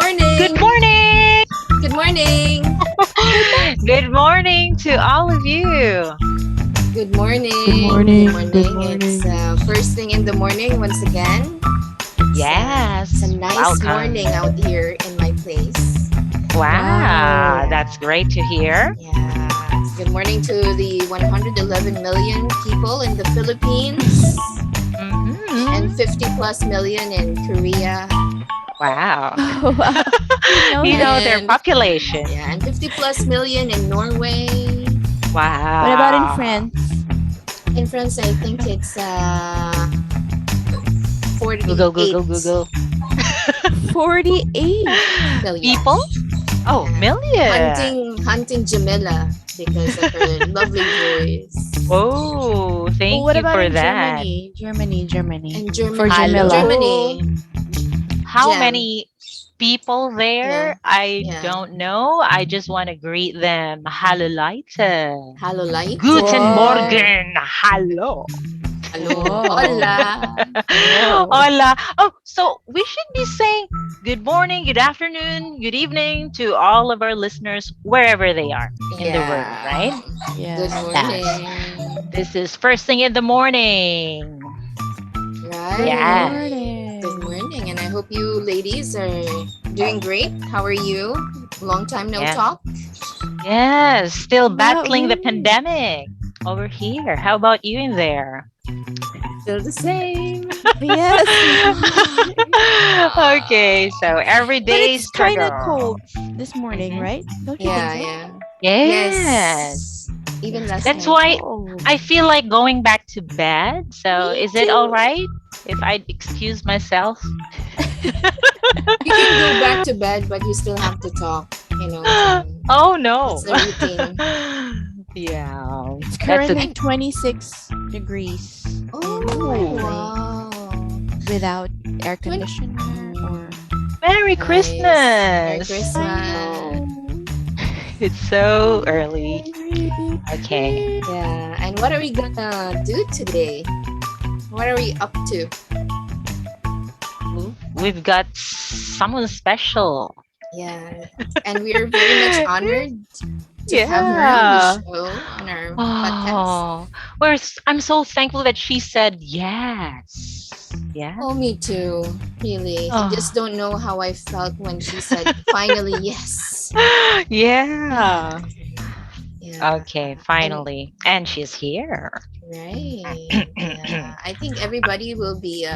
Good morning. morning. Good morning. Good morning to all of you. Good Good morning. Good morning. Good morning. It's morning. first thing in the morning once again. It's a Yes, nice morning welcome. out here in my place. Wow, Yeah. that's great to hear. Yeah. Good morning to the 111 million people in the Philippines and Hmm. 50 plus million in Korea Wow. Oh, wow. You know You that. know their and population. yeah, and 50 plus million in Norway. What about in Wow. France? In France, I think it's Google, Google, 48 Google. 48. million. People? Oh, Yeah. million. Hunting Jamila because of her lovely voice. Oh, Oh, thank what you about for in that. Germany? Germany. And For Germany. Jamila. Hello. Germany. How Gem. many people Yeah. there? I Yeah. don't know. I just want to greet them. Hallo Leute. Hello, Guten Whoa. Leute. Morgen. Hallo. Hello. Whoa. Hola. Whoa. Hola. Oh, so we should be saying good morning, good afternoon, good evening to all of our listeners wherever they are in the world, Yeah. right? Good Yeah. Yes. morning. This is first thing in the morning. Good Yeah. Right. Good morning. morning. And I hope you ladies are doing great. How are you? Long time no Yeah. talk. Yes. Still Yeah, battling the pandemic over here. How about you in there? Still the same. yes. Okay, so But everyday it's kind of struggle. cold this morning, Hmm. right? Don't you think Yeah, so? yeah. Yes. Yes. Even It's last kind That's of night. why cold. I feel like going back to bed. So Me is it all too. right if I excuse myself? You can go back to bed, but you still have to talk. Oh That's no. a routine. Yeah. It's That's a currently And 26 degrees oh ooh. currently wow, without air 20, conditioner or Merry nice. Merry Christmas. I Christmas. know. It's so early. Merry Okay. Yeah. And what are we gonna do today? What are we up to? We've got someone special. Yeah. And we are very much honored to have her on the Yeah. show on our podcast. Oh, I'm so thankful that she said yes. Yeah. Oh, me too. Really. I just Oh, don't know how I felt when she said finally yes. yeah. Yeah. Okay, And finally. And she's here. right. Yeah. I think everybody will be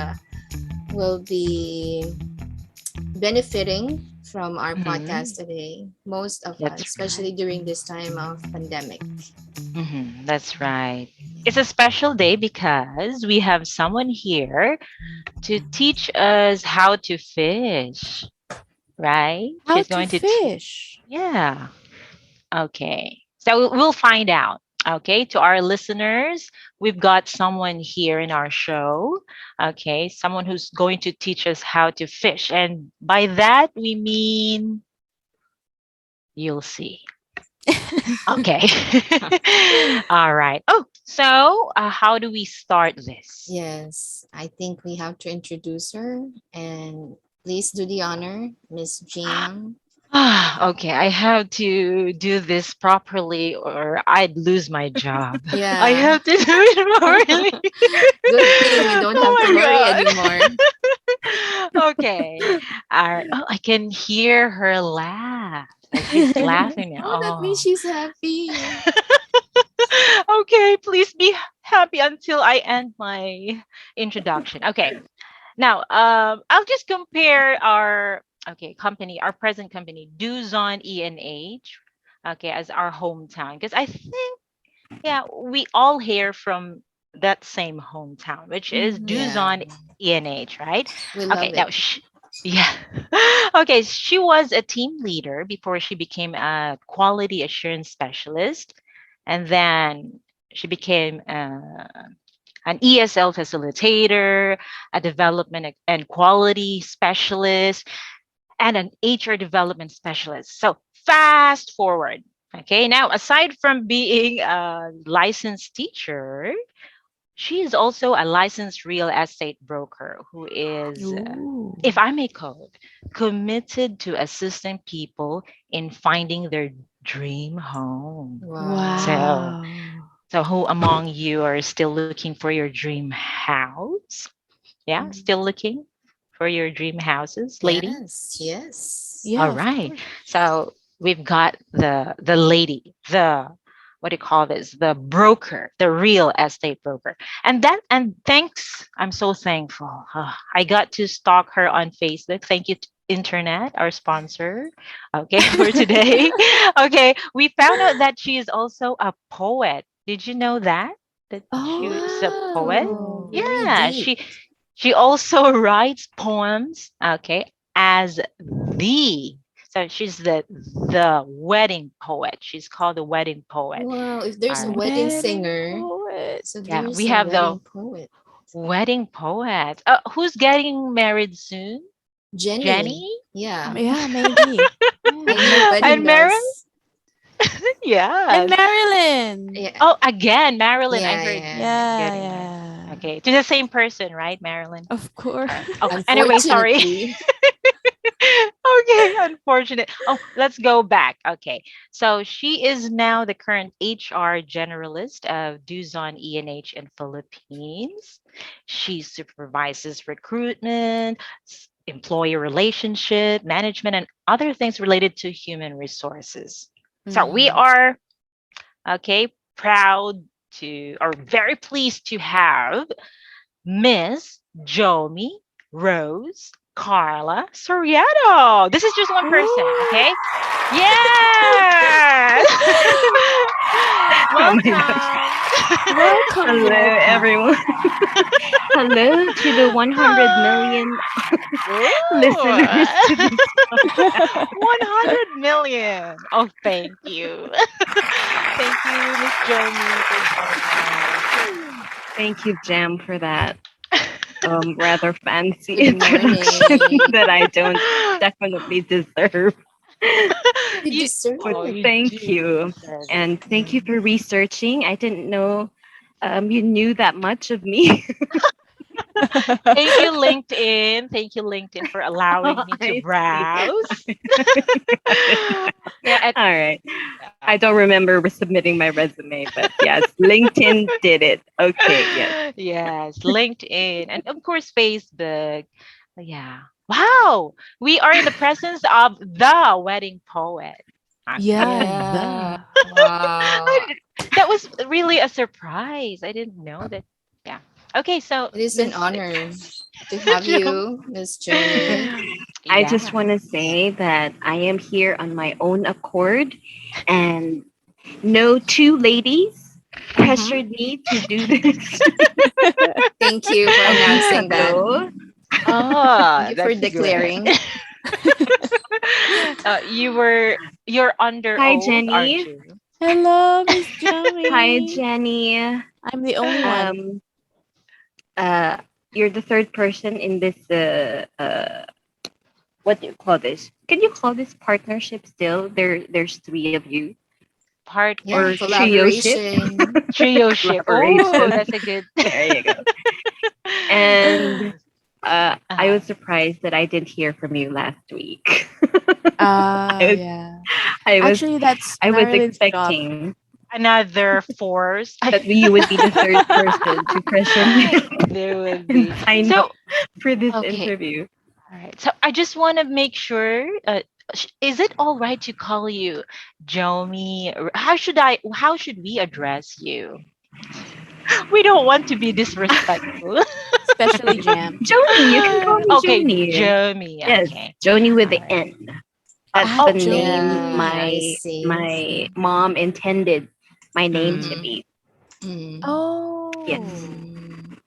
benefiting from our Mhm. podcast today. Most of us, That's especially right. during this time of pandemic. That's right. It's a special day because we have someone here to teach us how to fish, right? how She's to going to fish. yeah. Okay. So we'll find out. Okay. To our listeners, we've got someone here in our show. Okay. Someone who's going to teach us how to fish. And by that, we mean you'll see. Okay. All right. Oh, so how do we start this? Yes, I think we have to introduce her and please do the honor, Miss Jam. Okay, I have to do this properly or I'd lose my job. I Yeah. have to do it properly. Good thing you don't have Oh to my worry god. anymore. Okay. All right. Oh, I can hear her laugh. So she's laughing Oh, that means now. she's happy. Okay, please be happy until I end my introduction. Okay. Now, I'll just compare our our present company, Duzon E&H, okay, as our hometown because I think yeah, we all hail from that same hometown, which is Mhm. Yeah, Duzon E&H, right? we Okay, love now it. yeah. Okay, she was a team leader before she became a quality assurance specialist, and then she became an ESL facilitator, a development and quality specialist, and an HR development specialist. So fast forward. Okay, now aside from being a licensed teacher, She is also a licensed real estate broker who is, if Ooh. I may quote, committed to assisting people in finding their dream home. Wow. So, Wow. so who among you are still looking for your dream house? Yeah, Mm. still looking for your dream houses, ladies? Yes, yes. All Yeah, of right. course. So we've got the lady, the what do you call this? The broker, the real estate broker. And thanks, I'm so thankful. I got to stalk her on Facebook. Thank you, Internet, our sponsor. Okay, for today. Okay, we found out that she is also a poet. Did you know that? That she is a poet? Wow, Oh. very Yeah, deep. she also writes poems, okay, as the so she's the wedding poet. She's called the wedding poet. Wow, if All there's a right. wedding Wedding singer, poet. so Yeah, we there's a have the wedding poet. wedding poet. Who's getting married soon? Jenny. Jenny? Yeah. Yeah, maybe. I knew Yeah. wedding And Marilyn? bells. And Yes. Marilyn. Yeah. Oh, again, Marilyn. I Yeah, heard yeah. Yeah, getting married. yeah. Okay, to the same person, right, Marilyn? Of course. All right. Oh, anyway, sorry. Unfortunately. Okay, unfortunate. Oh, let's go back. Okay, so she is now the current HR generalist of Duzon E&H in Philippines. She supervises recruitment, employee relationship, management, and other things related to human resources. So we Mm. are proud to or very pleased to have Miss Jomi Rose Carla Soriano. This is just one person, Ooh. okay? Yeah. Oh my gosh. Welcome. Welcome, Hello, welcome. everyone. Hello to the 100 million listeners Ooh. to this podcast. 100 million. Oh, thank you. Thank you, Miss Jomi, for Thank you, Jam, for that rather fancy Good introduction morning. that I don't definitely deserve. You you, deserve But oh, it. you thank do you. deserve it. And thank you Mm. for researching. I didn't know you knew that much of me. Thank you, LinkedIn. Thank you, LinkedIn, for allowing me to I see. browse. Yeah, All right. yeah. I don't remember submitting my resume, but yes, LinkedIn did it. Okay, yes. Yes, LinkedIn, and of course, Facebook. Yeah. Wow. We are in the presence of the wedding poet. Yeah, Okay. Yeah. the. Wow. That was really a surprise. I didn't know that. Yeah. Okay, so It is an Miss honor to have Jo. you, Miss Jomi. I just Yeah. want to say that I am here on my own accord, and no two ladies Mm-hmm. pressured me to do this. Thank you for announcing that. So, Thank Oh, you for that's good. declaring. You're under hi, oath, aren't Jenny. you? Hello, Miss Hi, Joey. Jenny. I'm the only one. Um, uh, you're the third person in this. What do you call this? Can you call this partnership still? There's three of you, Yeah, or Partnership, trio ship, collaboration. trio ship. Oh, collaboration. that's a good. There you go. And I Uh-huh. was surprised that I didn't hear from you last week. I was, Yeah. I was, Actually, that's I was Marilyn's job. expecting Another force. that you would be the third person to pressure me There would and be. sign So, up for this okay. interview. All right. So I just want to make sure. Is it all right to call you Jomi? Or How should we address you? We don't want to be disrespectful. Especially Jam. Joni, you can call me Okay, Joni. Jomi. Yes, Okay. Joni with the All right. N. That's Ah, the Oh, name Yeah, I Joni. see. my mom intended my name to Mm-hmm. mm, be. Mm. Yes. Oh. Mm.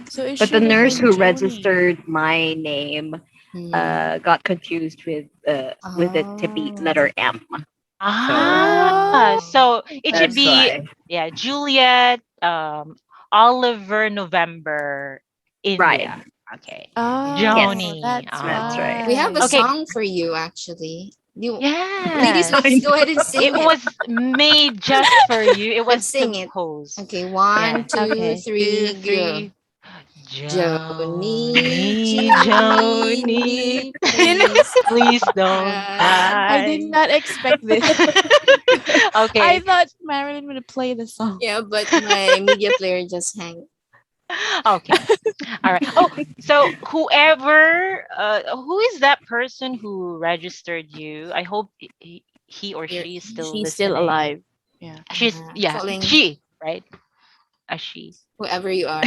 So it But the should have nurse been who Joni. registered my name Mm. got confused with the to be Oh. letter M. So Oh. so it should that's be, why. yeah, Juliet, Oliver, November, Right. India. Okay. Yes, Oh, Joni. that's that's right. We have a Okay. why. song for you, actually. You ladies, Yes. let's go ahead and It sing it. was made just for you. It Let's was sing it. composed. Okay, Yeah. one, two, Okay. Two, three, go. three. Joni, Joni, Joni, Joni, You know, please please don't don't cry. I did cry. not expect this. I Okay. thought Marilyn would play the song. Yeah, but my media player just hang. Okay. All right. Oh, so who is that person who registered you? I hope he or You're she is still She's still listening. alive. Yeah. Yeah, calling she, right? A she. whoever you are.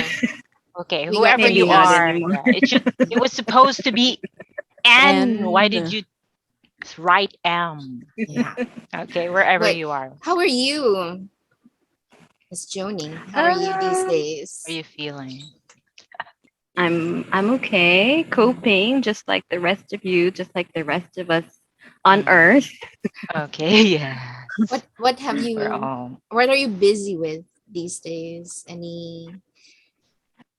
Okay, We got whoever your you Maybe not ears. are. anymore. Yeah, it was supposed to be N. Why And did you write M? Yeah. Okay, wherever But you are. how are you, Miss Joni? How are you these Um, How are days? you feeling? I'm okay, coping just like the rest of you, just like the rest of us on Mm, Earth. okay, yeah. What have We're you all. what are you busy with these days?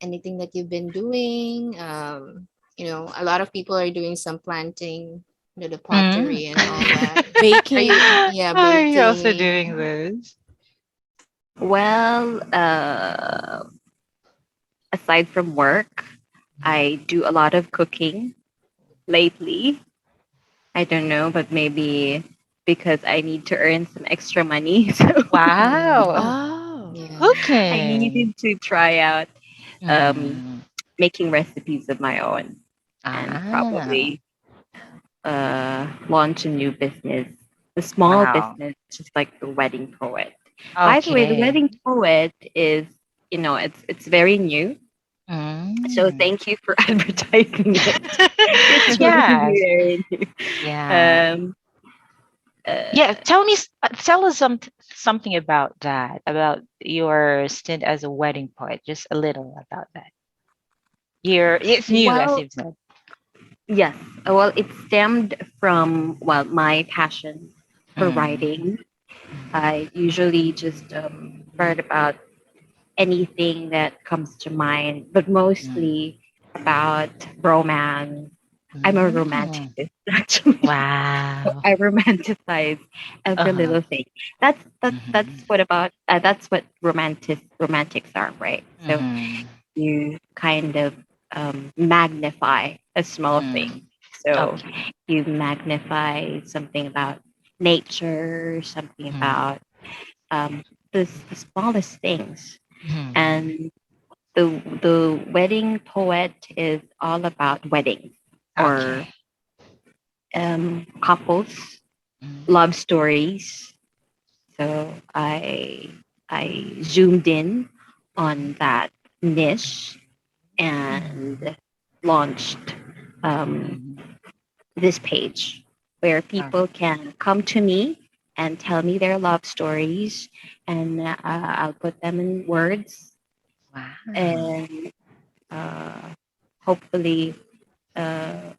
Anything that you've been doing? A lot of people are doing some planting, the Mm. pottery and all that. Are you, baking. yeah, Are you also baking? doing this? Well, aside from work, I do a lot of cooking lately. I don't know, but maybe because I need to earn some extra money, so Wow. Oh. Yeah. I Cooking. needed to try out um, Mm. making recipes of my own and Ah. probably launch a new business, a small Wow. business, just like the wedding poet. By the way, the Okay. wedding poet is, it's very new. So Mm. thank you for advertising it. It's really Yes. very new. Yeah. Um, Yeah. uh, Tell us something about that, about your stint as a wedding poet. Just a little about that. It's new, as well, you've said. yes. Well, it stemmed from, well, my passion for Mm. writing. Mm. I usually just write about anything that comes to mind, but Mm. mostly about romance. I'm a Mm. romanticist, actually. So Wow. I romanticize every Uh-huh. little thing. That's Mm-hmm. that's what romantics are, right? So Mm-hmm. you kind of magnify a small Mm. thing. So Okay. you magnify something about nature, something Mm. about um, the smallest things. Mm. And the wedding poet is all about weddings or Okay. couples, Mm. love stories. So I zoomed in on that niche Mm. and launched um, Mm. this page where Oh, people can come to me and tell me their love stories, and I'll put them in words wow. and hopefully uh,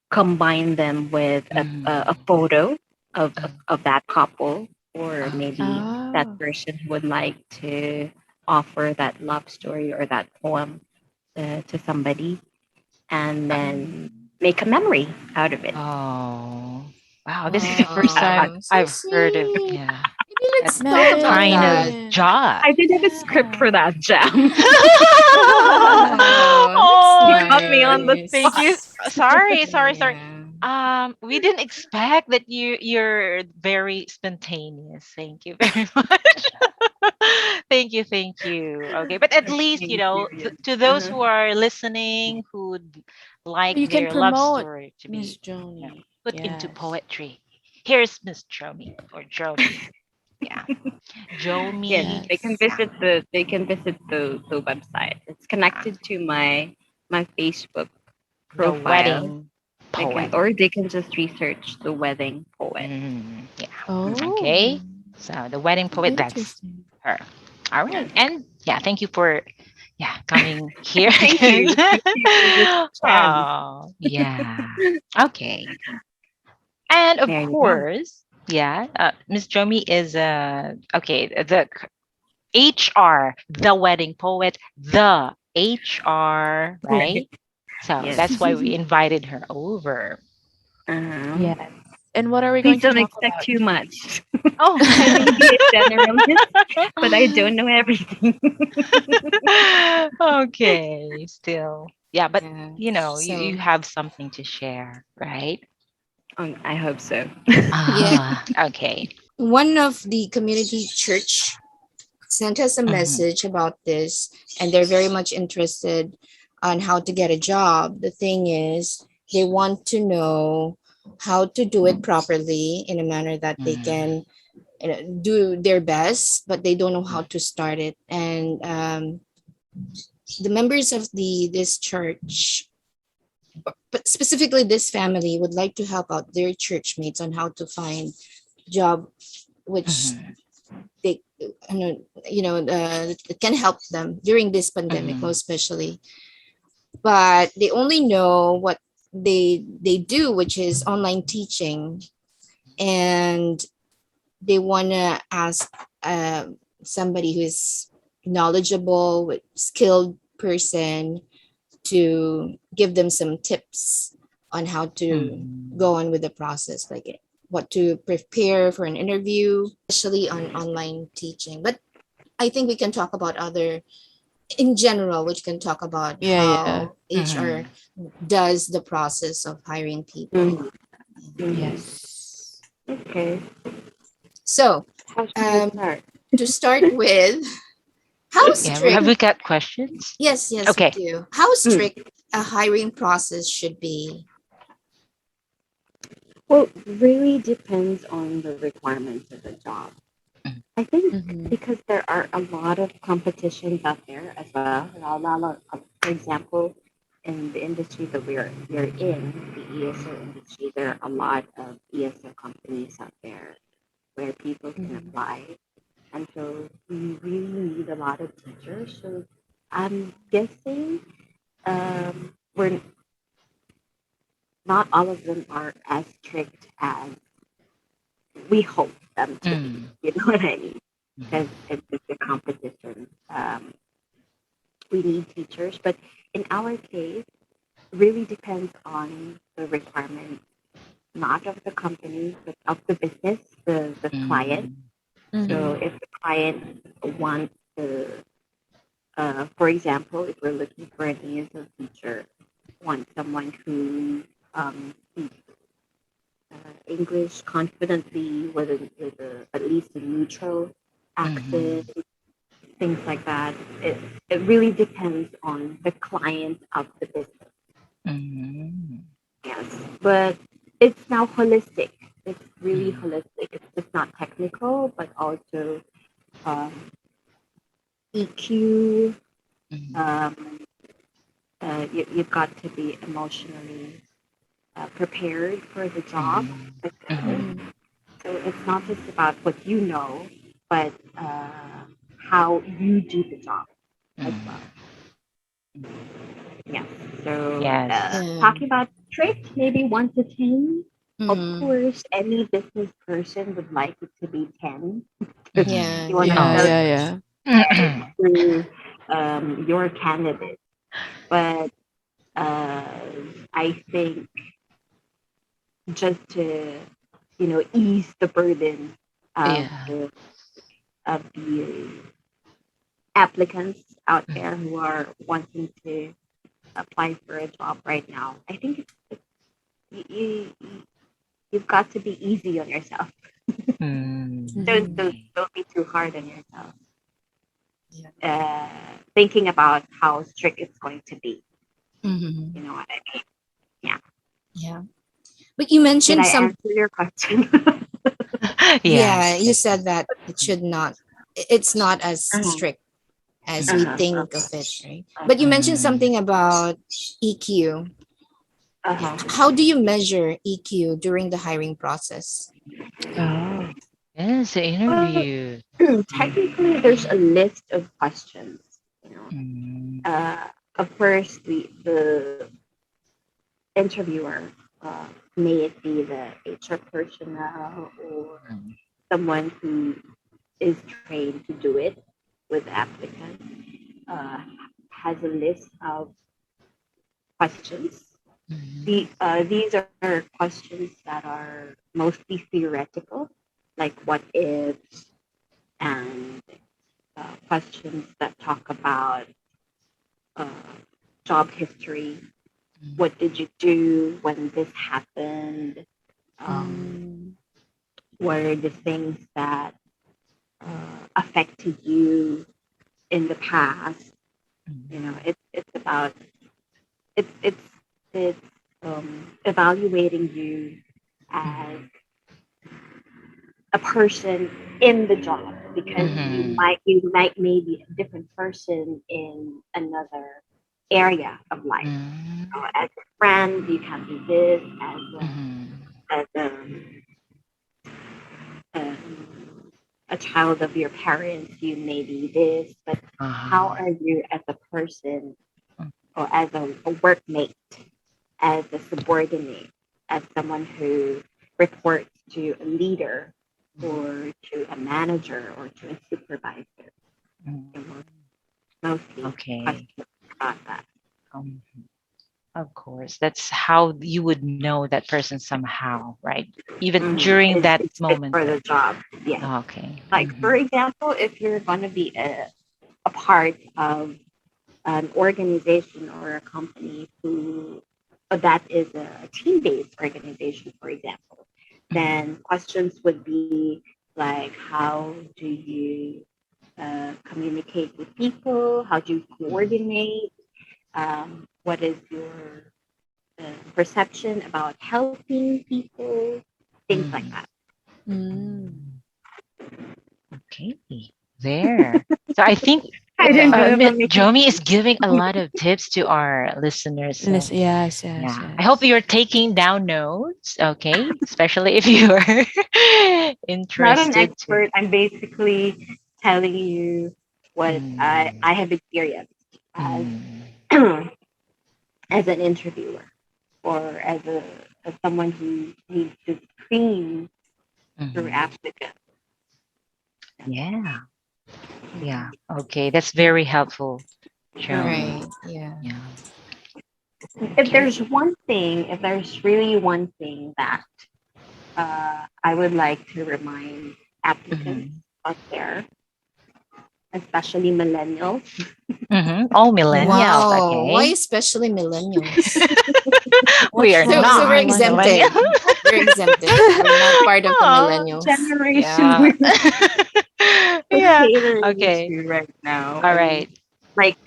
combine them with a Mm. photo Oh, of that couple, or maybe okay. that Oh. person who would like to offer that love story or that poem to somebody, and then make a memory out of it. Oh, wow. This is the first time I, Oh, so I've heard of, sweet. yeah, Maybe that let's talk about kind of that. Marilyn. job. I didn't have a script Yeah. for that, Jam. Oh, that's You Oh, caught me on the thank spot. you. nice. Sorry. Yeah. We didn't expect that you're very spontaneous. Thank you very much. Thank you. Okay, but at least Thank you. Yeah. to those Uh-huh. who are listening who would like You can their love promote story to Miss be, you know, Joni. put into Yes. poetry. Here's Miss Jomi or Jomi. Yeah, Yes, Jomi. Yeah, Yes. they can visit the website. It's yeah. connected to my Facebook The profile. wedding They can, poet. or they can just research the wedding poet. Yeah. Okay. Oh, So the wedding poet, that's interesting. her. All right. And yeah, thank you for coming here Thank again. you. Thank you for this chance. Oh, yeah. Okay. And of There you go. course, yeah, Miss Jomi is okay, HR, the wedding poet, the HR, right? So Yes. that's why we invited her over. Yes. And what are we going Please to don't talk expect about? too much. Oh. I may be a generalist, but I don't know everything. Okay, still. Yeah, but Yeah. you So have something to share, right? I hope so. yeah, Ah, okay. one of the community church sent us a Mhm. message about this, and they're very much interested on how to get a job. The thing is, they want to know how to do it properly in a manner that they Mm. can do their best, but they don't know how to start it. And the members of this church, but specifically this family, would like to help out their church mates on how to find job which Mhm. they it can help them during this pandemic, Mhm. most especially. But they only know what they do, which is online teaching, and they want to ask uh, somebody who's knowledgeable, with skilled person, to give them some tips on how to Mhm. go on with the process, like what to prepare for an interview, especially on online teaching. But I think we can talk about other in general, which can talk about Yeah, yeah. how HR Mhm. does the process of hiring people. Mhm, mhm. Yes. Okay. So, How should we um, start? to start with, how Yeah, have strict? we got questions? Yes, we Okay. do. How Mm. strict a hiring process should be? Well, really depends on the requirements of the job. Mm. I think Mm-hmm. because there are a lot of competitions out there as well. For example, in the industry that we're in, the ESL industry, there are a lot of ESL companies out there where people can Mm-hmm. apply, and so we really need a lot of teachers. So I'm guessing we're not all of them are as strict as we hope them to be. Mm. You know what I mean? Mhm. Because it's just a competition. We need teachers, but in our case, really depends on the requirement, not of the company, but of the business, the client. Mm. So Mm-hmm. if the client wants to, for example, if we're looking for an ESL teacher, want someone who speaks English confidently with at least a neutral accent, Mhm. things like that. It really depends on the client of the business. Mhm. Yes, but it's now holistic. It's really Mhm. holistic. It's just not technical, but also um, EQ. Mhm. Um, you've got to be emotionally prepared for the job Mhm. as well. Mm-hmm. Mhm. So it's not just about what you know, but how you do the job as well. Mhm. Mhm. Yeah. So Yes. Yeah. talking about strict, maybe 1 to 10. Of Mm, course, any business person would like it to be 10 because yeah, Mhm. you want to yeah. Yeah, sell yeah, Oh. yeah. it to your candidate. But uh, I think just to ease the burden of Yeah. the applicants out Mm. there who are wanting to apply for a job right now. I think you've got to be easy on yourself. Mm. Don't Mm-hmm. don't, Okay. don't be too hard on yourself. Yeah. Uh, Thinking about how strict it's going to be. Mhm. You know what I mean? Yeah. Yeah. But you Did mentioned I some, answer your question? yeah, Yes. you Yes. said that it's not as Uh-huh. strict as we Mhm. Uh-huh. think of it, right? But you mentioned Mhm. something about EQ. Uh-huh. How do you measure EQ during the hiring process? Oh. Yes, the Well, interview. technically, there's a list of questions. You know, Mm. of course, the interviewer, may it be the HR personnel or Mm. someone who is trained to do it with applicants, uh, has a list of questions. These are questions that are mostly theoretical, like what ifs, and questions that talk about uh, job history. What did you do when this happened? Um, Mm. what are the things that affected you in the past? You know, it's about it's it's evaluating you as a person in the job, because you might maybe a different person in another area of life. As a friend, you can be this. As a child of your parents, you may be this. But how are you as a person, or as a workmate, as a subordinate, as someone who reports to a leader or to a manager or to a supervisor? It was mostly Okay. questions about that. Um, of course, that's how you would know that person somehow, right? Even during It's, that it's fit moment. for the job. Yes. Okay. Like, for example, if you're going to be a part of an organization or a company that is a team-based organization, for example, then questions would be like, how do you communicate with people? How do you coordinate? What is your perception about helping people? Things like that. Mm. Okay. There. So I think I don't know if I'm making Jomi is giving a lot of tips to our listeners. So Yes, yes, yeah, I hope yes. you're taking down notes. Okay, especially if you are not an interested to. expert. I'm basically telling you what I Mm, have experienced as mm, as an interviewer, or as someone who needs to screen through mhm. applicants. Yeah, yeah. Okay, that's very helpful, Right. Jomi. Yeah. Yeah. If Okay. there's one thing, if there's really one thing that I would like to remind applicants Mm-hmm. out there, especially millennials. Mm-hmm. All millennials. Wow. Why Okay. especially millennials? We What's are wrong So with not we're millennials? exempted. millennials. We're exempted. We're not part of the Oh, millennials. Generation yeah. we're Yeah. catering Okay. to right now. All I mean, right. like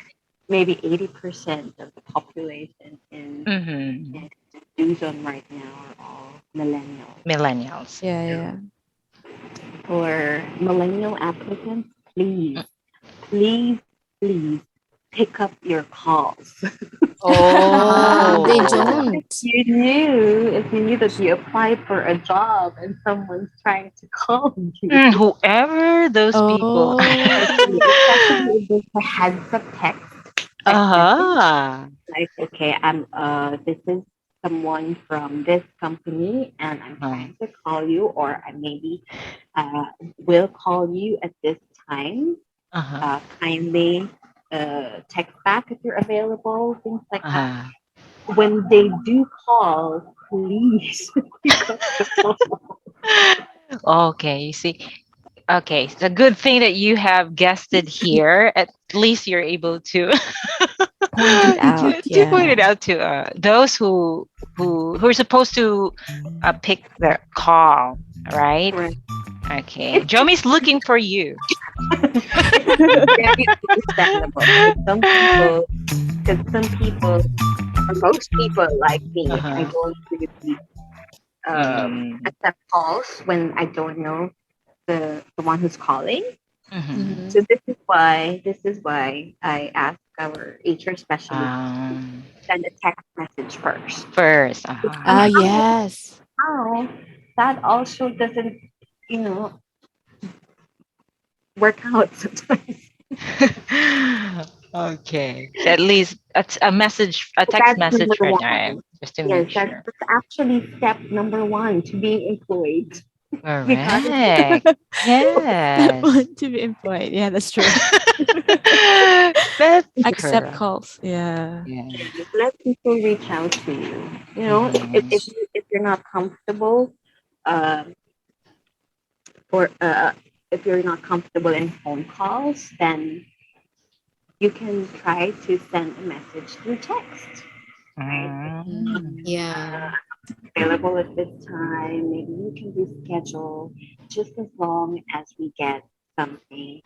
maybe 80% of the population Mm-hmm. in Duzon right now are all millennials. Millennials. Yeah, yeah. For millennial applicants, please, please pick up your calls. They Oh. don't. If you knew that you applied for a job and someone's trying to call you, Whoever those people. especially Oh. if there's a heads up text message, Uh-huh. like, okay, this is someone from this company, and I'm Uh, trying to call you, or I maybe uh, will call you at this time. uh-huh. Kindly text back if you're available, things like that. Uh-huh. When they do call, please pick up the phone. Okay, you see. Okay, it's a good thing that you have guested here. At least you're able to Point it out. to point it Yeah. out to those who are supposed to pick the call, right? Right. Okay, It's Jomi's looking for you. it's very understandable. Because some people, or most people like me, I Uh-huh. don't really Mm-hmm. accept calls when I don't know the one who's calling. Mm-hmm. So Mm-hmm. this is why I ask our HR specialist to Um, send a text message first. first. But Ah, Uh-huh. yes. somehow that also doesn't, you know, work out sometimes. Okay. So at least a message, a text That's number message for one. time, just to Yes, make that's, sure. that's actually step number one to being employed. Because Correct. Step Yes. one to be employed. Yeah, that's true. That's Accept correct. calls. Yeah. Yeah. Just let people reach out to you. You know, Mhm. if you're not comfortable, um, or if you're not comfortable in phone calls, then you can try to send a message through text, right? If Mm. Mm. Yeah. available at this time, maybe you can reschedule just as long as we get something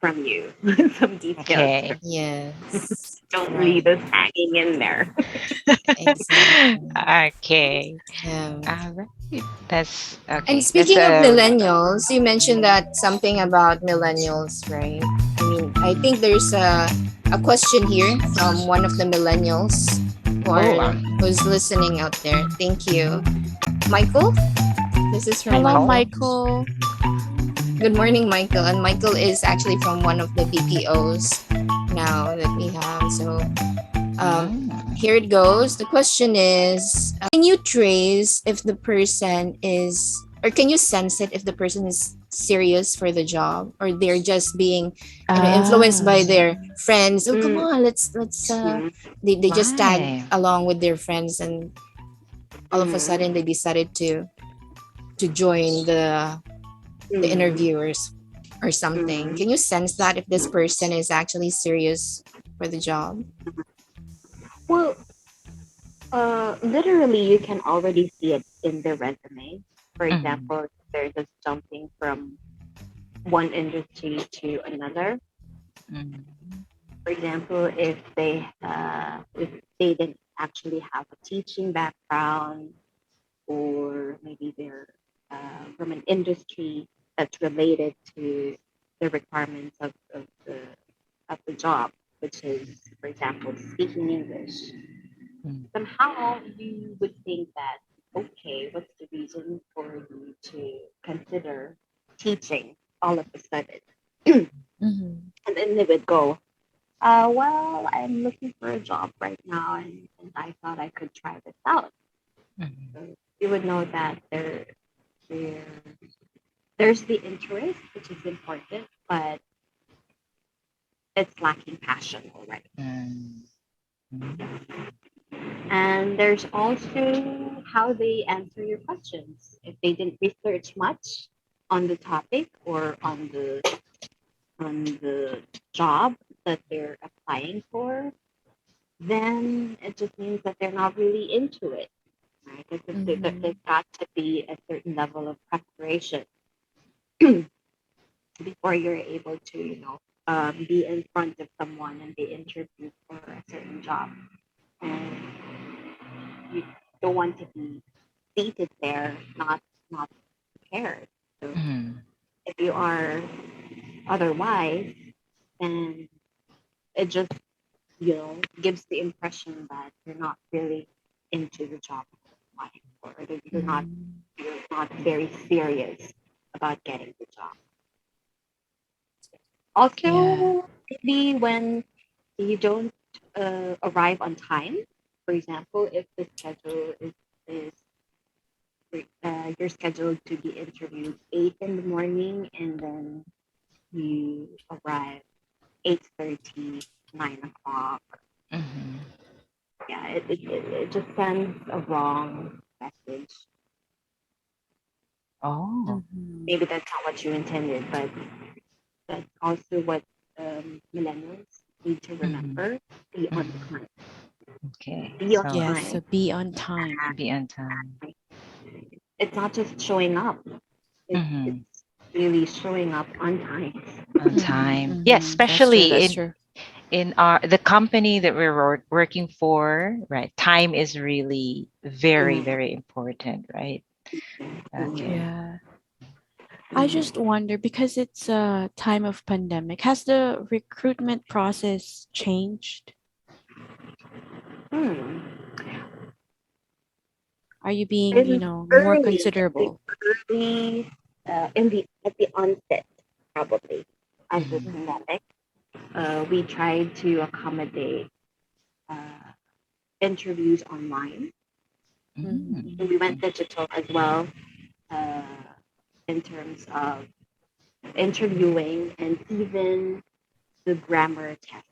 from you, some details. Okay. Yes. Don't Right. leave us hanging in there. Exactly. Okay. Yeah. All right. That's And okay. That's speaking of millennials, you mentioned that something about millennials, right? I mean, I think there's a question here from one of the millennials who oh, are who's listening out there. Thank you. Michael? This is from Hello, Michael. Michael. Michael. Good morning, Michael. And Michael is actually from one of the BPOs now that we have. So Mm. here it goes. The question is, can you trace if the person is, or can you sense it if the person is serious for the job, or they're just being, influenced by Ah. their friends? Oh, come Mm, on, let's. mm, They just tag Why? along with their friends, and all of a mm, sudden they decided to join the mm, interviewers or something. mm. Can you sense that if this person is actually serious for the job? Well, literally, you can already see it in their resume. For Mm. example, they're just jumping from one industry to another. Mm. For example, if they didn't actually have a teaching background, or maybe they're from an industry that's related to the requirements of the job, which is, for example, speaking English. Mm. Somehow you would think that, okay, what's the reason for you to consider teaching all of a sudden? Mhm. And then they would go, well, I'm looking for a job right now, and I thought I could try this out. Mm. So you would know that there there's the interest, which is important, but it's lacking passion already. Mm. Mm. And there's also how they answer your questions. If they didn't research much on the topic or on the job that they're applying for, then it just means that they're not really into it. Right? There's Mhm. got to be a certain level of preparation before you're able to, be in front of someone and be interviewed for a certain job. And you don't want to be seated there, not prepared. So Mm. if you are otherwise, then it just, gives the impression that you're not really into the job you're applying for, or that Mhm. you're not very serious about getting the job. Yeah. Also, maybe when you don't arrive on time, for example, if the schedule is you're scheduled to be interviewed 8 in the morning, and then you arrive 8:30, 9 o'clock. Mhm. Yeah, it just sends a wrong message. Oh. Mhm. Maybe that's not what you intended, but that's also what millennials need to Mhm. remember. Be on Mhm. time. Okay. Be on So Yes, time. so be on time. be on time. It's not just showing up. Mhm. It's really showing up on time. On Mhm. time. Yes, Mhm. That's true. especially That's in true. in our the company that we're working for, right? Time is really very, Mhm, very important, right? mhm, Okay. Yeah. I mhm. just wonder because it's a time of pandemic. Has the recruitment process changed? Hmm. Are you being, In more early, considerable? early, in the at the onset, probably of the Mhm. pandemic, we tried to accommodate uh, interviews online. Mm. Mm-hmm. So we went digital as well, uh, in terms of interviewing and even the grammar test.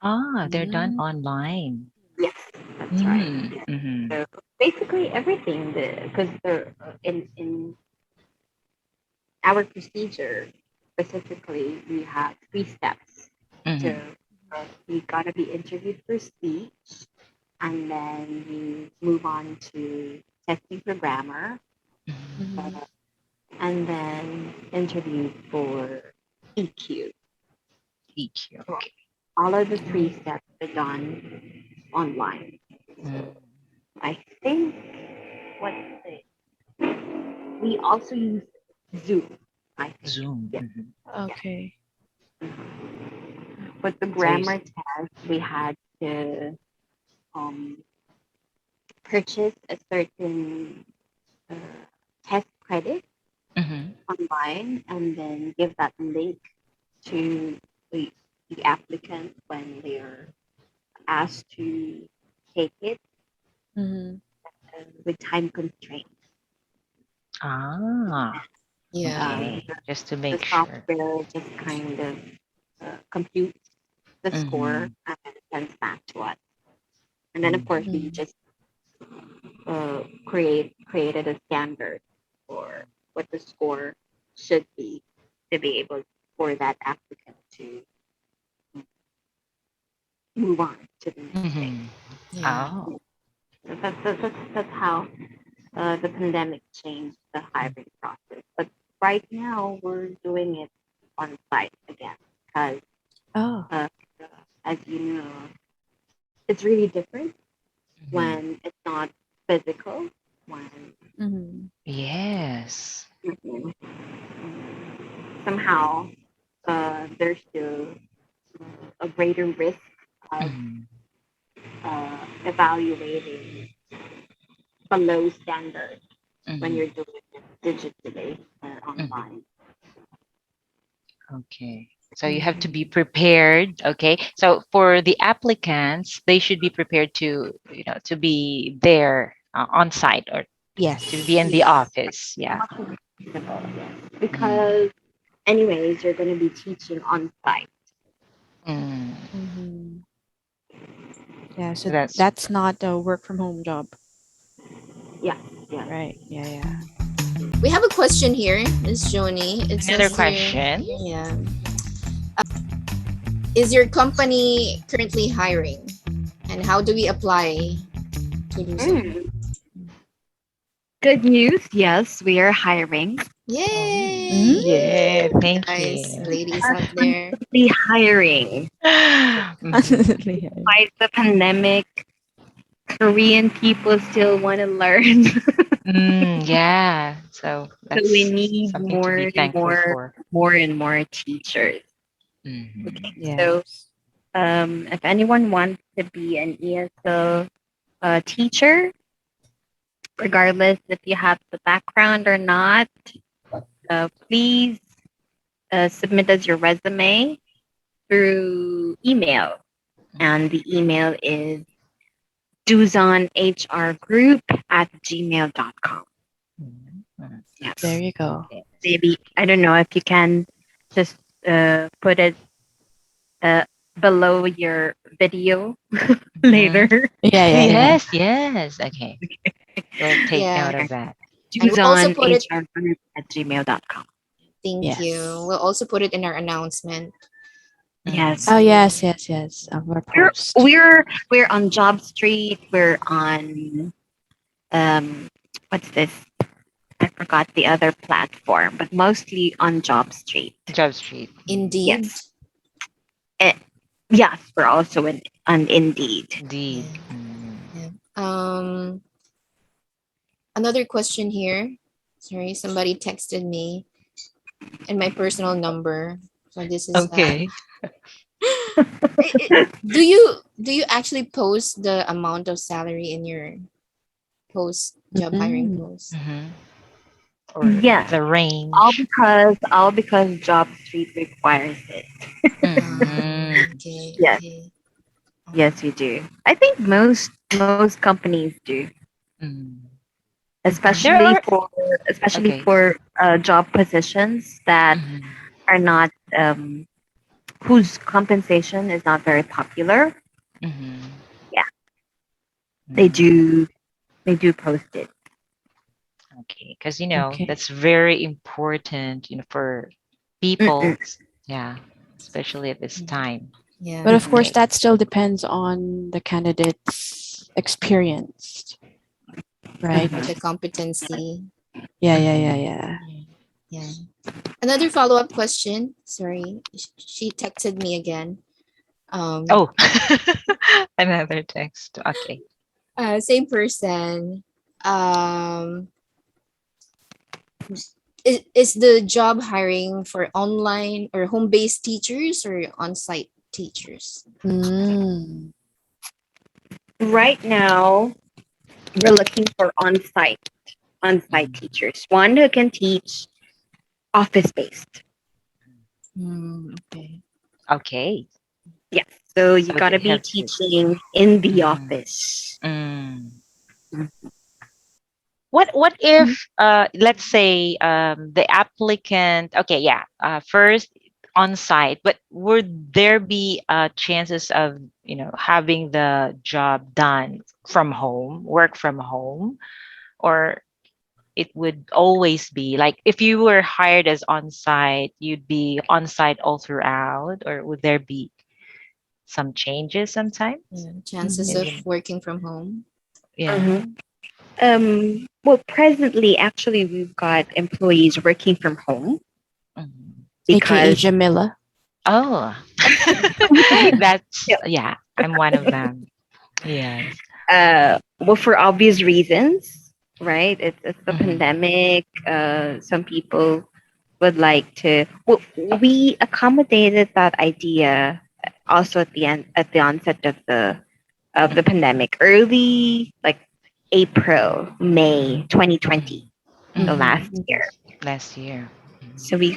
Ah, they're done Mm. online. Yes, that's right. Yeah. Mm-hmm. So basically everything, because they're in our procedure specifically, we have 3 steps. So Mm-hmm. we gotta be interviewed for speech, and then we move on to testing for grammar, uh, Mhm. and then interviewed for EQ. EQ. So Okay. all of the 3 steps are done online. Mm. I think what we also use Zoom. I think. Zoom. Yeah. Mm-hmm. Yeah. Okay. But the So you. grammar test, we had to um, purchase a certain uh, test credit Mm-hmm. online and then give that link to the, the applicant when they are asked to take it Mhm. with time constraints. Ah, Yeah. okay. The, Just to the make sure. software just kind of computes the score Mm-hmm. and then sends back to us. And then, of course, we Mhm. just created a standard for what the score should be to be able for that applicant to move on to the next stage. Mm-hmm. Yeah. Oh. So that's how the pandemic changed the hiring process. But right now we're doing it on site again because, Oh. uh, as you know, it's really different Mm-hmm. when it's not physical. When Mhm. Yes. somehow there's still a greater risk of Mm-hmm. evaluating below standard when Mm-hmm. you're doing it digitally or Mm-hmm. online. Okay. So you have to Mhm. be prepared. Okay. So for the applicants, they should be prepared to, to be there on site or to be Yes. in the Yeah. office. Yeah. Much more flexible, yes. Mm. Because anyways, you're going to be teaching on site. Mm. Mhm. Yeah. So So that's that's not a work from home job, Yes, yes. right? Yeah. Yeah. We have a question here, Miss Joni. It another says here, question. yeah. Is your company currently hiring? And how do we apply to do so? Mm. Good news. Yes, we are hiring. Mm. Mm? Yeah. Yay! Thank Guys, you. ladies Are out there. constantly hiring. Mhm. Yeah. Despite the pandemic, Korean people still want to learn. Yeah. So So we that's need something to be thankful for. more and more teachers. Hmm. Okay, so Yes. if anyone wants to be an ESL teacher, regardless if you have the background or not, please submit us your resume through email. And the email is duzonhrgroup at gmail.com. Mhm. There Yes. you go. Okay. Maybe, I don't know if you can just put it uh, below your video Mhm. later. Yeah. Yeah. Yeah. Yes, yes. Okay. We'll take Yeah. note of that. And we'll also put it, duzonhrgroup at gmail.com. thank you. Yes. We'll also put it in our announcement. Mhm. Oh, Yes. So, yes. Yes. Yes. Our We're post. we're we're on Job Street. We're on what's this? I forgot the other platform, but mostly on Job Street. Job Street. Mhm. indeed. Yes. Eh, yes, we're also on Indeed. Indeed. Yeah. Mm. Yeah. Another question here. Sorry, somebody texted me and my personal number. So this is Okay. do you actually post the amount of salary in your post job hiring Mm. post? Hmm. Or Yes, the all range. because all because Job Street requires it. Hmm. Okay, Yes, okay. yes, we do. I think most companies do, Mm. Mhm. There especially are. especially Okay. for job positions that Hmm. are not whose compensation is not very popular, Mhm. yeah, they Mm. do they do post it. Okay, because Okay. that's very important, for Mm-mm. people. Yeah, especially at this time. Yeah. But of course, Okay. that still depends on the candidate's experience, right? Or Mhm. the competency. Yeah, yeah, yeah, Mhm. yeah. Yeah. Another follow-up question. Sorry. She texted me again. Um, Oh, another text. Okay. same person. Um, is the job hiring for online or home-based teachers or on-site teachers? Mm. Right now, we're looking for on-site Mhm. teachers, one who can teach office-based. Okay. Okay. Yes, so you So got they to be have to. teaching in the Mhm. office. Mm. What if let's say the applicant, okay, yeah, first on site, but would there be chances of having the job done from home, work from home, or it would always be like if you were hired as on site, you'd be on site all throughout, or would there be some changes sometimes? Yeah. Chances Mhm. of Maybe, working from home. yeah. Mhm. Well, presently, actually, we've got employees working from home Mhm. AKA because Jamila. Oh, that's, yeah, yeah, I'm one of them. Yes. well, for obvious reasons, right? It's the Mhm. pandemic. Some people would like to. Well, we accommodated that idea also at the onset of the pandemic, early like April, May Mhm. 2020, the Mhm. last Mhm. year. Last year. Mhm. So we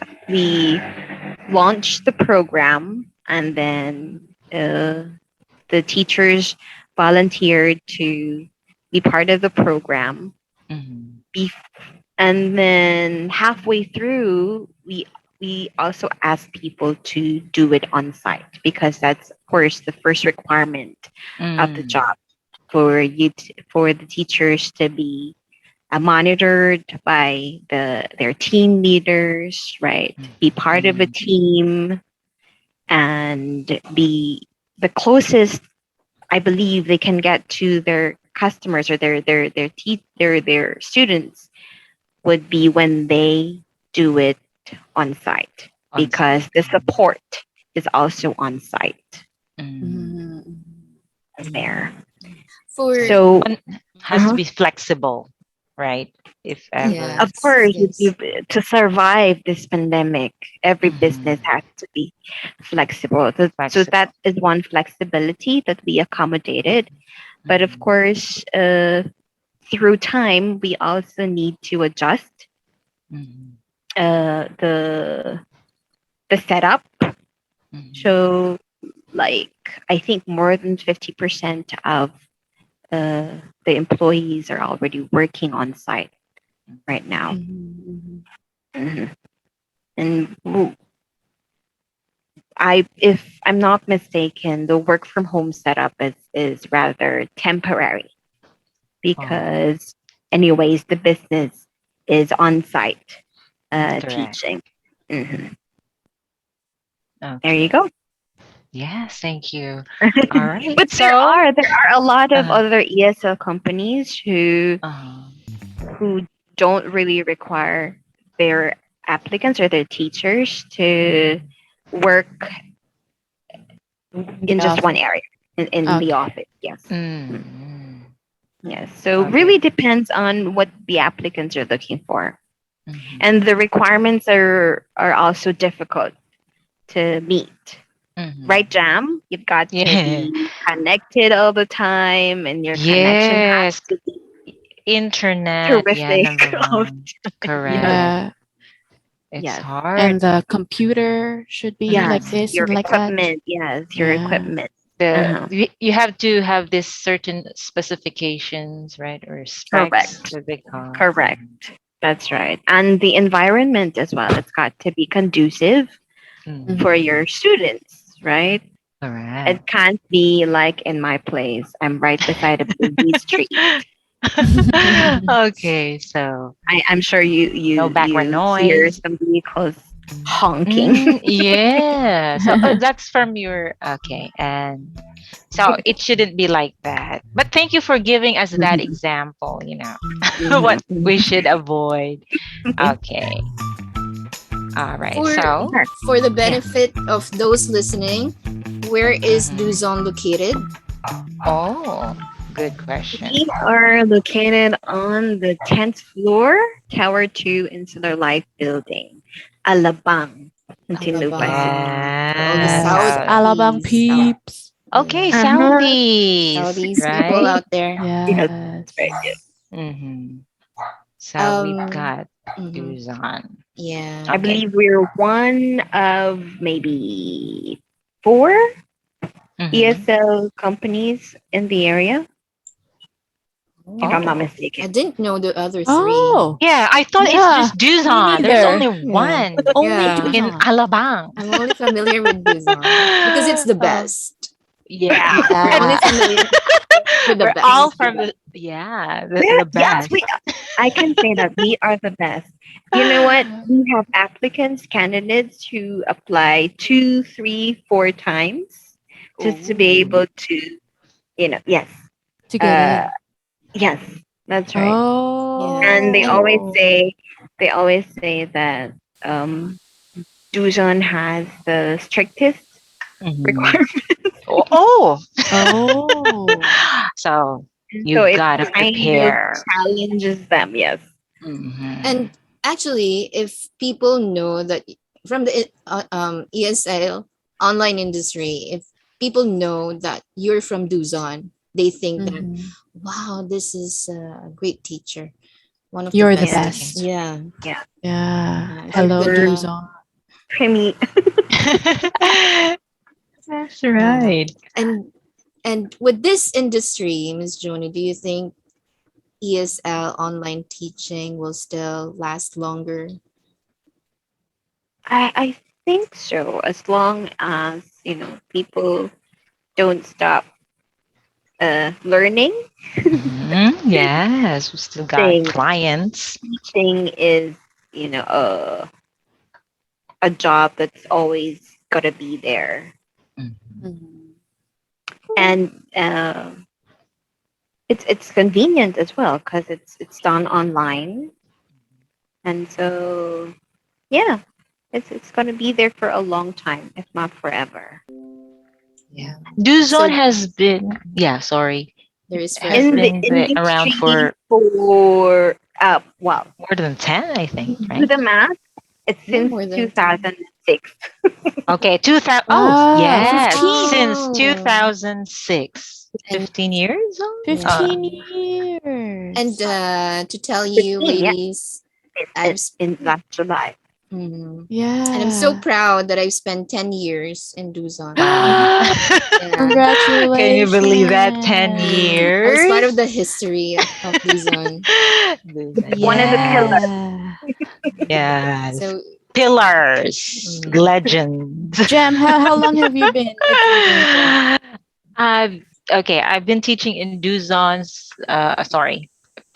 launched the program, and then the teachers volunteered to be part of the program. Mhm. Be- and then halfway through, we also asked people to do it on site because that's of course the first requirement of the Mm. job for for the teachers to be monitored by their team leaders, right? Be part of a Mhm. team and be the closest I believe they can get to their customers or their students would be when they do it on site On site. because the support is also on site Mm. Mhm. there. For So One has to uh-huh. be flexible, right? If ever. Of yes, course, yes. to survive this pandemic, every business Mhm. has to be flexible. So that Flexible. is one flexibility that we accommodated. But of Mhm. course, through time, we also need to adjust Mhm. uh, the the setup. Mhm. So, like, I think more than 50% of uh, the employees are already working on site right now. Mhm. Mhm. And if I'm not mistaken, the work from home setup is rather temporary Oh, because, anyways, the business is on site correct. teaching. Hmm. There you Okay. go. Yes, thank you. All right. But So, there are a lot of uh, other ESL companies uh, who don't really require their applicants or their teachers to work The in just one office. area in the Okay. office. Yes. Mm. mm, Yes. So okay. really depends on what the applicants are looking for. Mhm. And the requirements are also difficult to meet. Mhm. Right, Jam? You've got to Yeah. be connected all the time and your connection has Yes. to be Internet. Yeah, terrific. number one. Yes. Correct. Yeah. It's Yes. And hard. the computer should be like Yes. Mhm. this Your and like that. equipment. Yes. Your Yeah. equipment. The Uh-huh. you have to have this certain specifications, right, or specs Correct. that they call. Correct. That's right. And the environment as well. It's got to be conducive Mm. for your students, right? Correct. It can't be like in my place. I'm right beside a busy street. Okay, so I'm sure you no you background you hear noise. some vehicles honking. Yeah. So that's from your okay, and so it shouldn't be like that. But thank you for giving us that Mhm, example. mhm, What we mhm. should avoid. Okay. All right. for So Sure. for the yeah. benefit of those listening, where is Mhm. Duzon located? Oh, good question. We are located on the 10th floor, Tower 2, Insular Life Building, Alabang, Muntinlupa City. Alabang, for all the Yes, Wow. Alabang Southeast, peeps. Okay, yeah, Uh-huh. Southeast, Southeast people right? out there. Yes, Yes. right. Yes. Mm-hmm. So we've Um, got mhm, Duzon. yeah. I Okay. believe we're one of maybe four Mm-hmm. ESL companies in the area, if I'm not Oh, Oh. I mistaken. didn't know the other three. Oh, Yeah, I thought it's yeah. just Me Duzon. There's neither. only Yeah, one Only yeah. in Duzon. Alabang. I'm only familiar with Duzon because it's the Oh, best. yeah. We're only Yeah. familiar with the We're all best. from the Yes, best. I can say that we are the best. You know what? We have applicants, candidates who apply two, three, four times just to be Ooh. able to, yes, To get uh, in. yes, that's right. Yeah, And and they always say that um, Duzon has the strictest Mhm. requirements. Oh. Oh. So So you've it got to kind of prepare. challenges them. Yes. Mhm. and actually, if people know that from the ESL online industry, if people know that you're from Duzon, they think that Mhm. wow, this is a great teacher, one of the You're the best. Okay. best. Yeah, Yeah. Yeah. they're Hello, good. We're Duzon. creamy. That's Yeah, right. and with this industry, Miss Joni, do you think ESL online teaching will still last longer? I think so. As long as people don't stop learning, Yes, we still got thing clients. teaching is a job that's always gotta be there, Mhm. Mhm. and it's convenient as well because it's done online, and so yeah, it's gonna be there for a long time, if not forever. Yeah. Yeah. Duzon So has been, yeah, sorry, there is has In forever. the been around industry for for well, more than 10, I think, do right? the math. It's No since more than 10. 2006. Okay, 2000. Oh, Wow, yes, 15. since Oh, 2006. and 15 years? yeah. 15 And years. To tell you, 15, yeah, ladies, I've in last July. mhm. And I'm so Yeah. proud that I've spent 10 years in Duzon. Wow. Yeah. Can you believe that? 10 I was part years? of the history of Duzon. Losing, One of the yeah. pillars. Yeah. Yes. So, Pillars, mhm. legends. Jem, how long have you been with Duzon, Jem? I've okay, I've been teaching in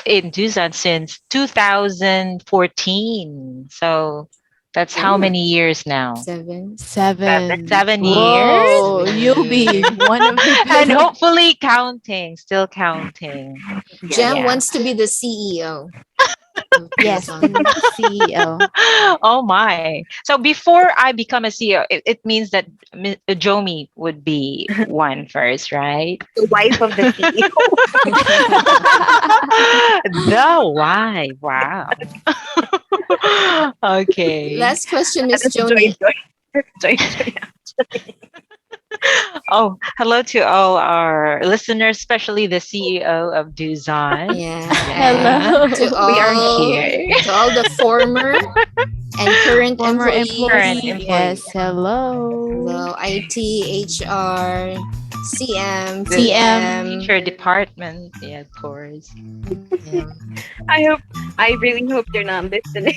in Duzon since 2014. So that's how Mm, many years now? 7. 7. 7 years? Whoa, 7 you'll be years. one of the And pillars. hopefully counting, still counting. yes. Jem Yeah. wants to be the CEO of Yes, the Duzon. next CEO. Oh my. So before I become a CEO, it means that Jomi would be one first, right? The wife of the CEO. The why? Wow. Okay. Last question, Miss That's Joy Joni. Joy. Joy Joy. Oh, hello to all our listeners, especially the CEO of Duzon. Yeah, and Yeah, to Hello. we are all here. to all the former And current Former employees. Current employee. employee. Yes. Hello. Hello, IT, HR, CM, The TM. TM. teacher department. Yeah, of course. Yeah. I really hope they're not listening.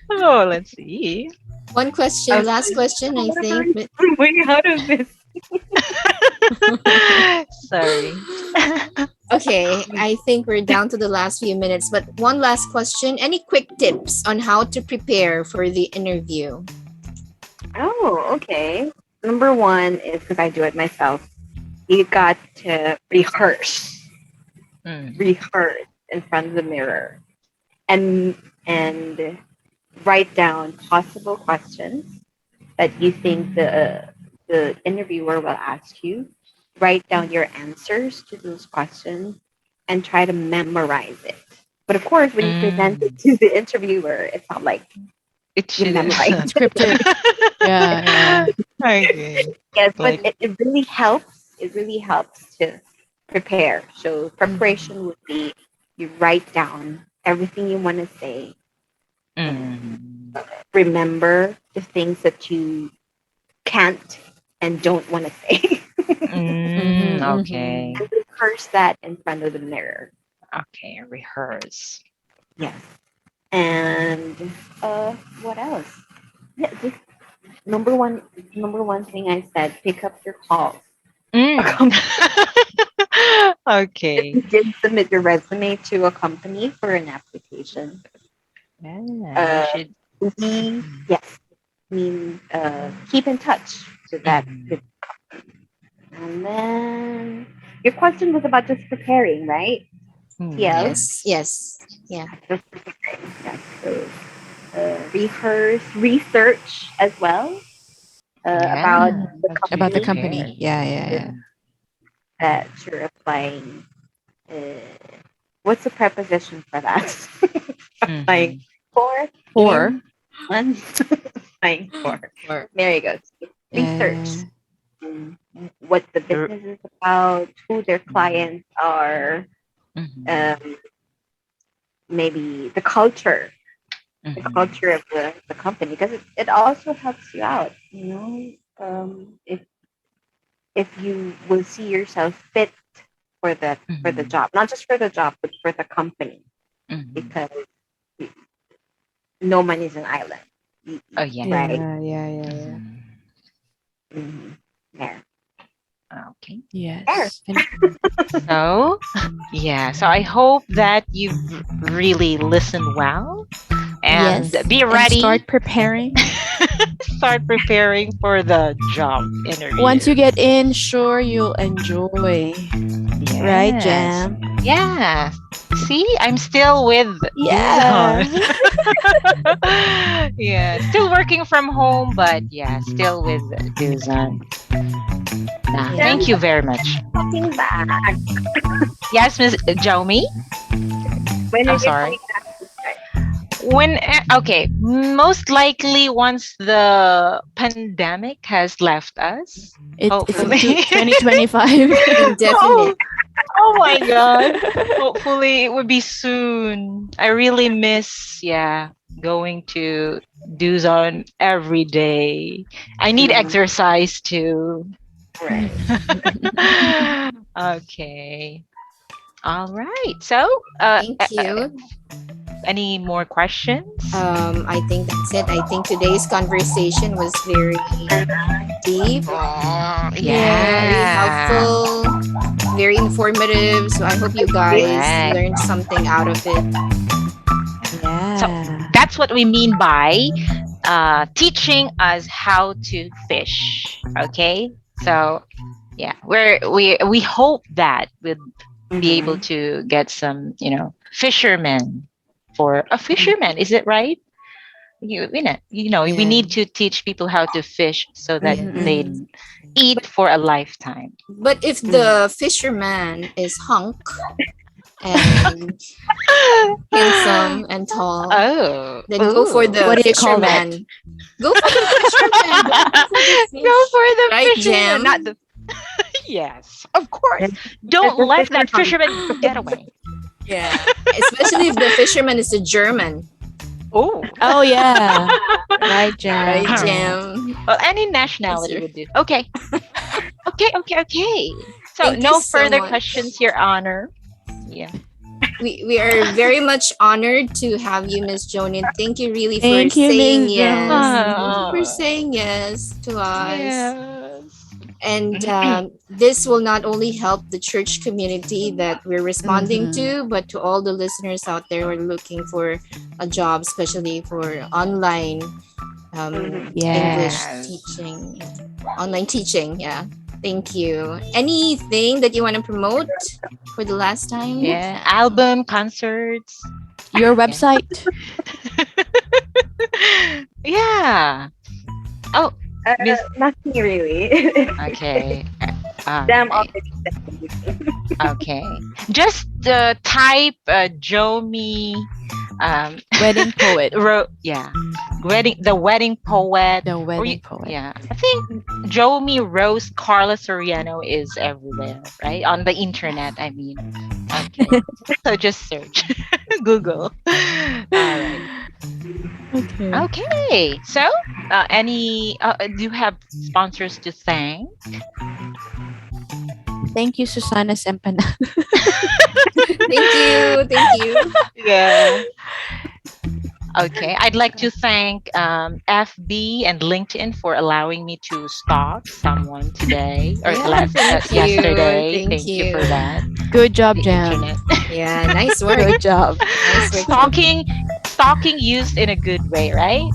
Oh, let's see. One question, Okay. last question, I think. But- I'm way out of this. Sorry. Okay, I think we're down to the last few minutes. But one last question. Any quick tips on how to prepare for the interview? Oh, okay. Number one is because I do it myself. You got to Mm. rehearse in front of the mirror, and write down possible questions that you think the interviewer will ask you. Write down your answers to those questions and try to memorize it. But of course, when you present it to the interviewer, it's not like It you should. memorize. Scripted. Yeah. Okay. Yes, but Like, it really helps. It really helps to prepare. So preparation would be you write down everything you want to say and mm, remember the things that you can't and don't want to say. Mhm, okay. And rehearse that in front of the mirror. Okay. Rehearse. Yes. And what else? Yeah, just number one thing I said, pick up your calls. Mm. If Okay. you did submit your resume to a company for an application, Yeah, you uh, should. we yes, keep in touch with that. Mhm. And then your question was about just preparing, right? TL. Yes, yes. Yeah. Just preparing. Yes. So rehearse, research as well about Yeah. the Have to About the company prepare. company. Yeah. that you're applying. Uh, what's the preposition for that? Applying Mhm. for, Or in, on, applying for. Or There you go. Research what the R- business is about, who their mhm. clients are, Mhm. um, maybe the Mhm. culture of the company, because it also helps you out, if you will see yourself fit for the Mhm. job, not just for the job, but for the company, Mhm. because no man is an island. Oh yeah. Right? yeah. Mhm. Mhm. There. Okay. There. Yes. And So, yeah. So I hope that you've really listened well and yes. be And ready. start preparing. Start preparing for the job Once you interview. get in, sure you'll enjoy. Right, Yes. Jam? Yeah. See, I'm still with Yeah. Duzon. Yeah. Still working from home, but yeah, still with Duzon. yeah. Thank you very much. Coming back. Yes, Miss Jomi. When are I'm you sorry. coming back? When okay, most likely once the pandemic has left us, It's hopefully. into 2025. Indefinite. Oh, oh my god. Hopefully it would be soon. I really miss, yeah, going to do zone every day. I need Mhm. exercise too. Right. Okay. All right. So, Thank you. any more questions? I think that's it. I think today's conversation was very deep, Oh, Yes. very yeah. helpful, very informative. So I hope you guys Correct. learned something out of it. So Yeah. that's what we mean by teaching us how to fish. Okay. So yeah, we hope that we'll be able Mhm. to get some, fishermen for a fisherman. Is it right? We Yeah. need to teach people how to fish so that Yeah. they Mm-hmm. eat for a lifetime. But if Mhm. the fisherman is hunk and handsome and tall, Oh, then go for ooh, the What do you call that? fisherman. Go for the fisherman. Don't go for the go fish. for the Right, fisherman, not Jam? the yes, of course. There's, Don't there's a let fisher that hunt. fisherman get away. Yeah. Especially if the fisherman is a German. Oh. Oh yeah. Right, Right, Jam. Jam? Well, any nationality Sir. would do. Okay. Okay. So Thank you no so further much. questions, Your Honor. Yeah. We are very much honored to have you, Miss Joni. Thank you really for Thank you, saying Miss yes. Thank Jomi. you for Ah, saying yes to us. yes. And this will not only help the church community that we're responding Mm-hmm. to, but to all the listeners out there who are looking for a job, especially for online English Yes. Yes. teaching, online teaching. Yeah. Thank you. Anything that you want to promote for the last time? Yeah. Album, concerts. Your Yeah. website. Yeah. Oh, Miss. Nothing really. Okay. All Them right. already said everything. Okay. Just type Jomi. Wedding poet. Yeah. The wedding poet. The Or you, wedding poet. yeah. I think Jomi Rose Carla Soriano is everywhere, right? On the internet, I mean. Okay. So just search. Google. All right. Okay. Okay. So, do you have sponsors to thank? Thank you, Susana Sempana. Thank you. Thank you. Yeah. Okay. I'd like to thank FB and LinkedIn for allowing me to stalk someone today or Yeah, thank you. yesterday. Thank Thank you for you. that. Good job, The Jam. internet. Yeah, nice work. Good job. Nice work. Stalking used in a good way, right?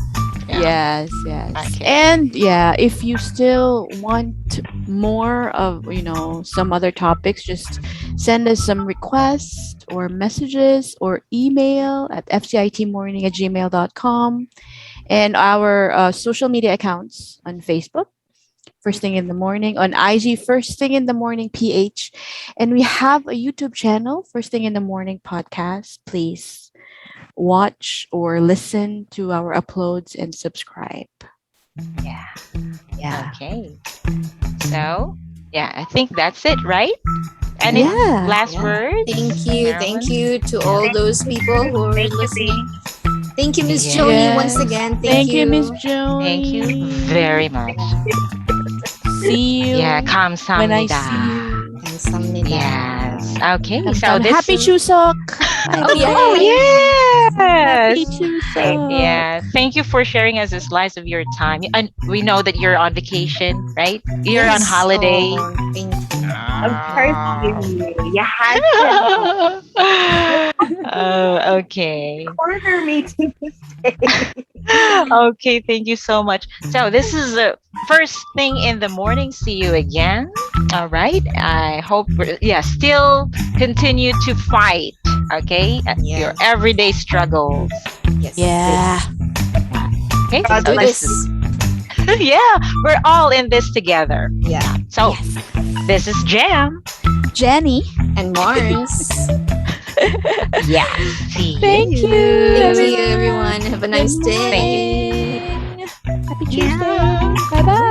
Yeah. Yes. Okay. And yeah, if you still want more of, some other topics, just send us some requests or messages or email at fcitmorning@gmail.com, and our social media accounts on Facebook, First Thing in the Morning, on IG, First Thing in the Morning PH, and we have a YouTube channel, First Thing in the Morning Podcast. Please watch or listen to our uploads and subscribe. Yeah. Yeah. Okay. So, yeah, I think that's it, right? Any Yeah. last Yeah. words? Thank you. Thank Marilyn? you to all those people who are Thank you, listening. Bing. Thank you, Miss Yeah. Joni, once Yes. again. Thank you, Miss Thank you very Joni. much. See you Yeah, when I see 감사합니다. you. 감사합니다. Yes. Okay, so this Happy is... Chuseok. Oh, Yay. Happy yes. Chuseok. Yeah. Thank you for sharing us a slice of your time. And we know that you're on vacation, right? You're on Yes. holiday. Oh, thank you. Of course, you had to Okay. corner me to stay. Okay, thank you so much. So this is the first thing in the morning. See you again. All right. I hope still continue to fight. Okay, your Yeah. everyday struggles. Yes. Yeah. Okay, Let's so do this this. is yeah, we're all in this together. Yeah. So this is Jam. Jenny. And Mars. Yeah. See you. Thank you. Thank you, everyone. Have a nice Good day. morning. Happy Yeah. Tuesday. Bye bye.